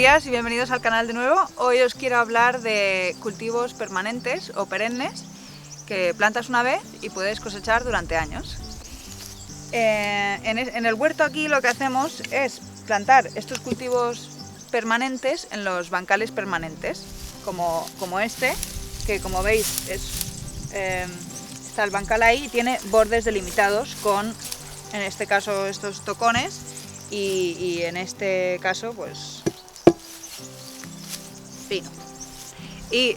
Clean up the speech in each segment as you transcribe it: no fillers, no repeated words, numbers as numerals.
días y bienvenidos al canal de nuevo. Hoy os quiero hablar de cultivos permanentes o perennes que plantas una vez y puedes cosechar durante años. En el huerto aquí lo que hacemos es plantar estos cultivos permanentes en los bancales permanentes, como este, que como veis está el bancal ahí y tiene bordes delimitados con, en este caso, estos tocones y en este caso, pues, pino. Y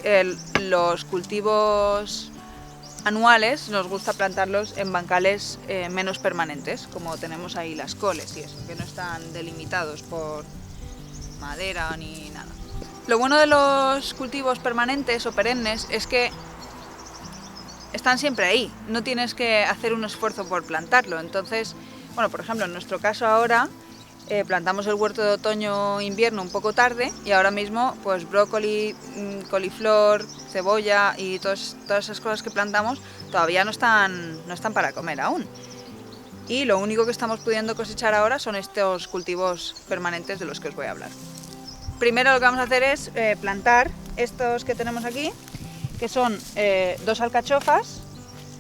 los cultivos anuales nos gusta plantarlos en bancales menos permanentes, como tenemos ahí las coles y eso, que no están delimitados por madera ni nada. Lo bueno de los cultivos permanentes o perennes es que están siempre ahí, no tienes que hacer un esfuerzo por plantarlo. Entonces, bueno, por ejemplo, en nuestro caso ahora plantamos el huerto de otoño-invierno un poco tarde y ahora mismo pues brócoli, coliflor, cebolla y todas esas cosas que plantamos todavía no están para comer aún. Y lo único que estamos pudiendo cosechar ahora son estos cultivos permanentes de los que os voy a hablar. Primero lo que vamos a hacer es plantar estos que tenemos aquí, que son 2 alcachofas,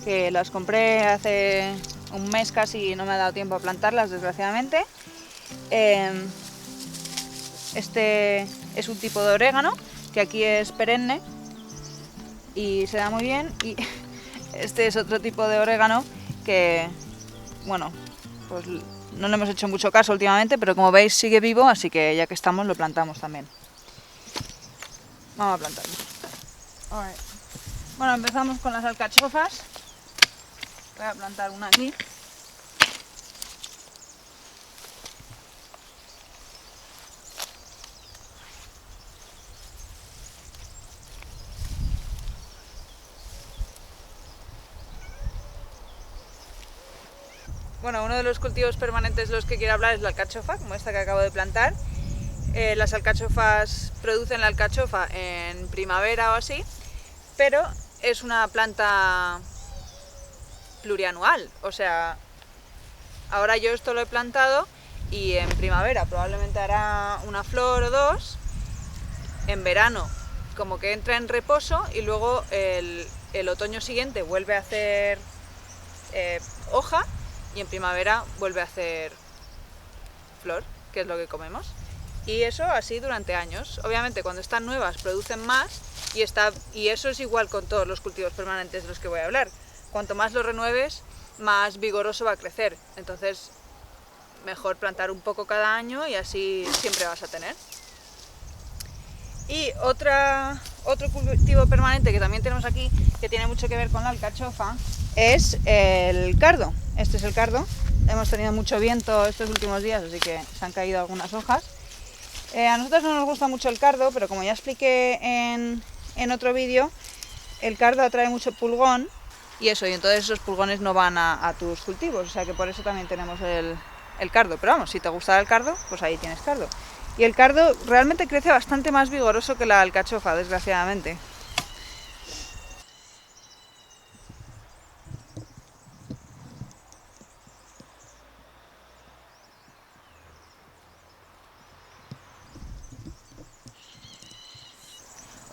que las compré hace un mes casi y no me ha dado tiempo a plantarlas, desgraciadamente. Este es un tipo de orégano, que aquí es perenne y se da muy bien, y este es otro tipo de orégano que, bueno, pues no le hemos hecho mucho caso últimamente, pero como veis sigue vivo, así que ya que estamos lo plantamos también. Vamos a plantarlo. Bueno, empezamos con las alcachofas. Voy a plantar una aquí. Bueno, uno de los cultivos permanentes de los que quiero hablar es la alcachofa, como esta que acabo de plantar. Las alcachofas producen la alcachofa en primavera o así, pero es una planta plurianual, o sea, ahora yo esto lo he plantado y en primavera probablemente hará una flor o dos, en verano como que entra en reposo y luego el otoño siguiente vuelve a hacer hoja y en primavera vuelve a hacer flor, que es lo que comemos. Y eso así durante años. Obviamente cuando están nuevas producen más y eso es igual con todos los cultivos permanentes de los que voy a hablar. Cuanto más lo renueves, más vigoroso va a crecer. Entonces, mejor plantar un poco cada año y así siempre vas a tener. Y otro cultivo permanente que también tenemos aquí, que tiene mucho que ver con la alcachofa, es el cardo. Este es el cardo. Hemos tenido mucho viento estos últimos días, así que se han caído algunas hojas. A nosotros no nos gusta mucho el cardo, pero como ya expliqué en otro vídeo, el cardo atrae mucho pulgón y entonces esos pulgones no van a tus cultivos, o sea que por eso también tenemos el cardo. Pero vamos, si te gusta el cardo, pues ahí tienes cardo. Y el cardo realmente crece bastante más vigoroso que la alcachofa, desgraciadamente.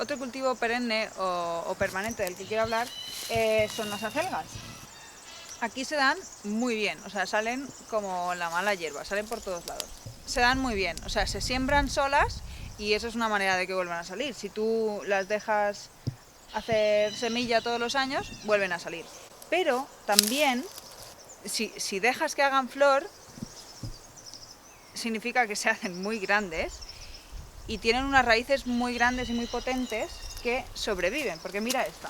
Otro cultivo perenne o permanente del que quiero hablar son las acelgas. Aquí se dan muy bien, o sea, salen como la mala hierba, salen por todos lados. Se dan muy bien, o sea, se siembran solas y eso es una manera de que vuelvan a salir. Si tú las dejas hacer semilla todos los años, vuelven a salir. Pero también, si dejas que hagan flor, significa que se hacen muy grandes y tienen unas raíces muy grandes y muy potentes que sobreviven, porque mira esta.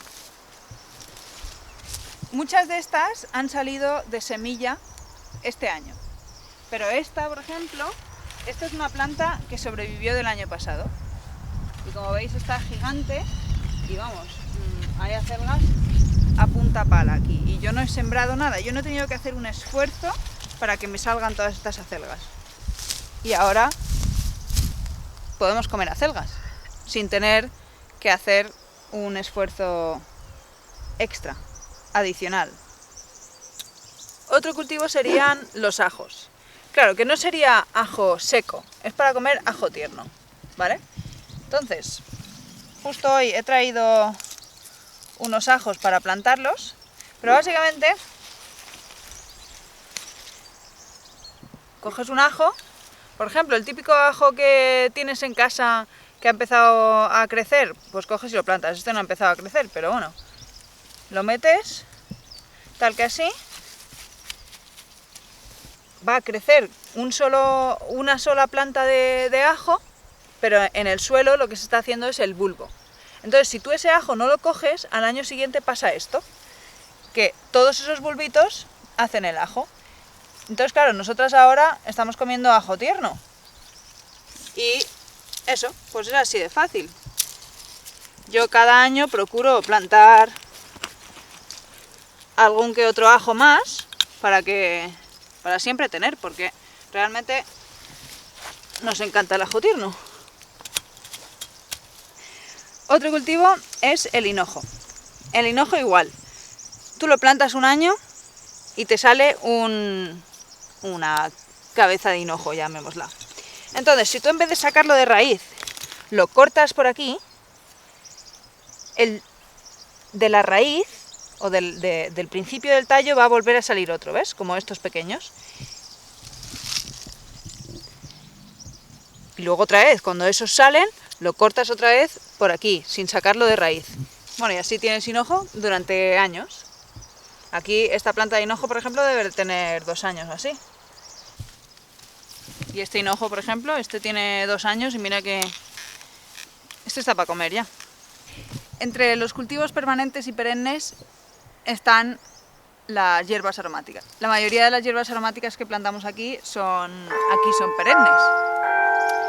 Muchas de estas han salido de semilla este año, pero esta, por ejemplo, esta es una planta que sobrevivió del año pasado y como veis está gigante y vamos, hay acelgas a punta pala aquí y yo no he sembrado nada, yo no he tenido que hacer un esfuerzo para que me salgan todas estas acelgas y ahora podemos comer acelgas sin tener que hacer un esfuerzo extra, adicional. Otro cultivo serían los ajos. Claro que no sería ajo seco, es para comer ajo tierno. ¿vale? Entonces, justo hoy he traído unos ajos para plantarlos, pero básicamente coges un ajo, por ejemplo, el típico ajo que tienes en casa que ha empezado a crecer, pues coges y lo plantas. Este no ha empezado a crecer, pero bueno, lo metes tal que así, va a crecer una sola planta de ajo, pero en el suelo lo que se está haciendo es el bulbo. Entonces, si tú ese ajo no lo coges, al año siguiente pasa esto, que todos esos bulbitos hacen el ajo. Entonces, claro, nosotras ahora estamos comiendo ajo tierno. Y eso, pues es así de fácil. Yo cada año procuro plantar algún que otro ajo más para siempre tener, porque realmente nos encanta el ajo tierno. Otro cultivo es el hinojo. El hinojo igual. Tú lo plantas un año y te sale una cabeza de hinojo, llamémosla. Entonces, si tú en vez de sacarlo de raíz, lo cortas por aquí, de la raíz o del principio del tallo va a volver a salir otro, ¿ves? Como estos pequeños. Y luego otra vez, cuando esos salen, lo cortas otra vez por aquí, sin sacarlo de raíz. Bueno, y así tienes hinojo durante años. Aquí esta planta de hinojo, por ejemplo, debe tener 2 años o así. Y este hinojo, por ejemplo, este tiene 2 años y mira que este está para comer ya. Entre los cultivos permanentes y perennes están las hierbas aromáticas. La mayoría de las hierbas aromáticas que plantamos aquí son perennes.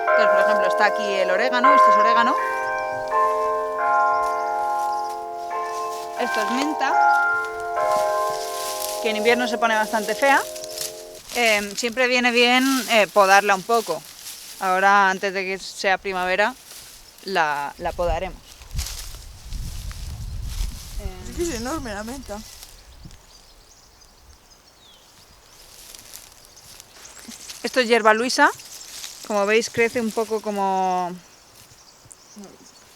Entonces, por ejemplo, está aquí el orégano, este es orégano. Esto es menta, que en invierno se pone bastante fea. Siempre viene bien podarla un poco. Ahora, antes de que sea primavera, la podaremos. Es enorme la menta. Esto es hierba luisa. Como veis, crece un poco como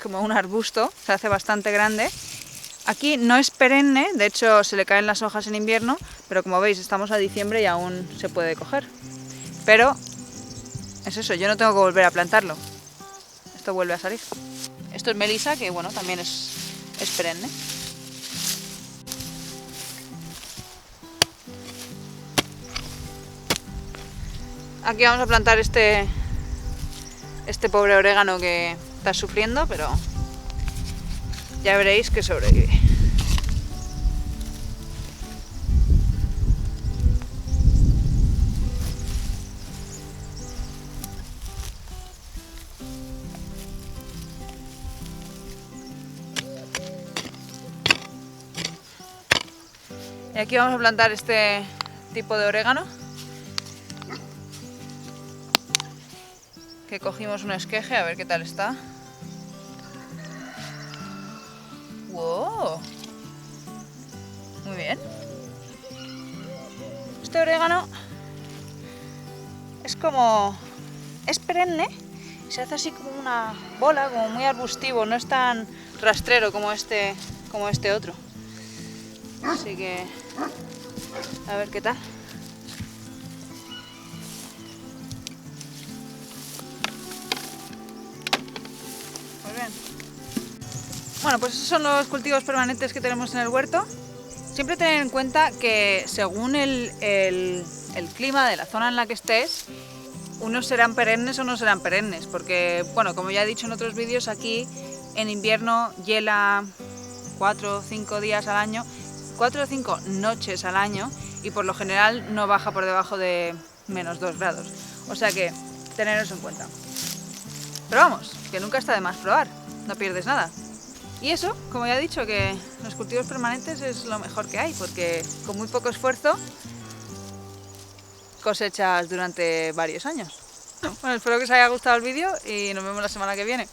un arbusto, se hace bastante grande. Aquí no es perenne, de hecho se le caen las hojas en invierno, pero como veis estamos a diciembre y aún se puede coger. Pero es eso, yo no tengo que volver a plantarlo. Esto vuelve a salir. Esto es melisa, que bueno, también es perenne. Aquí vamos a plantar este pobre orégano que está sufriendo, pero ya veréis que sobrevive. Y aquí vamos a plantar este tipo de orégano, que cogimos un esqueje, a ver qué tal está. ¡Wow! Muy bien. Este orégano es perenne, se hace así como una bola, como muy arbustivo, no es tan rastrero como este otro. Así que a ver qué tal. Muy bien. Bueno, pues esos son los cultivos permanentes que tenemos en el huerto. Siempre tener en cuenta que según el clima de la zona en la que estés, unos serán perennes o no serán perennes, porque, bueno, como ya he dicho en otros vídeos, aquí en invierno hiela 4 o 5 días al año, 4 o 5 noches al año, y por lo general no baja por debajo de -2 grados. O sea que, teneros en cuenta. Pero vamos, que nunca está de más probar, no pierdes nada. Y eso, como ya he dicho, que los cultivos permanentes es lo mejor que hay, porque con muy poco esfuerzo cosechas durante varios años. Bueno, espero que os haya gustado el vídeo y nos vemos la semana que viene.